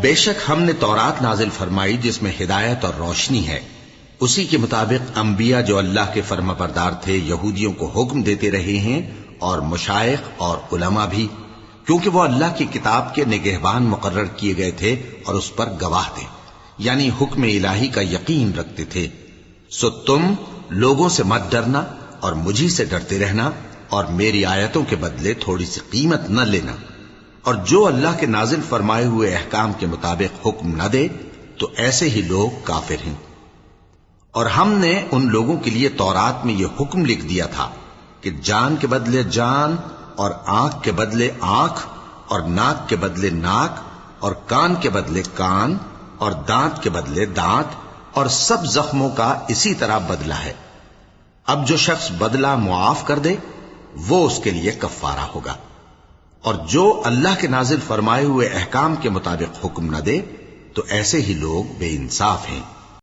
بے شک ہم نے تورات نازل فرمائی جس میں ہدایت اور روشنی ہے، اسی کے مطابق انبیاء جو اللہ کے فرما بردار تھے یہودیوں کو حکم دیتے رہے ہیں، اور مشائخ اور علماء بھی، کیونکہ وہ اللہ کی کتاب کے نگہبان مقرر کیے گئے تھے اور اس پر گواہ تھے، یعنی حکم الہی کا یقین رکھتے تھے۔ سو تم لوگوں سے مت ڈرنا اور مجھی سے ڈرتے رہنا، اور میری آیتوں کے بدلے تھوڑی سی قیمت نہ لینا، اور جو اللہ کے نازل فرمائے ہوئے احکام کے مطابق حکم نہ دے تو ایسے ہی لوگ کافر ہیں۔ اور ہم نے ان لوگوں کے لیے تورات میں یہ حکم لکھ دیا تھا کہ جان کے بدلے جان، اور آنکھ کے بدلے آنکھ، اور ناک کے بدلے ناک، اور کان کے بدلے کان، اور دانت کے بدلے دانت، اور سب زخموں کا اسی طرح بدلہ ہے۔ اب جو شخص بدلہ معاف کر دے وہ اس کے لیے کفارہ ہوگا، اور جو اللہ کے نازل فرمائے ہوئے احکام کے مطابق حکم نہ دے تو ایسے ہی لوگ بے انصاف ہیں۔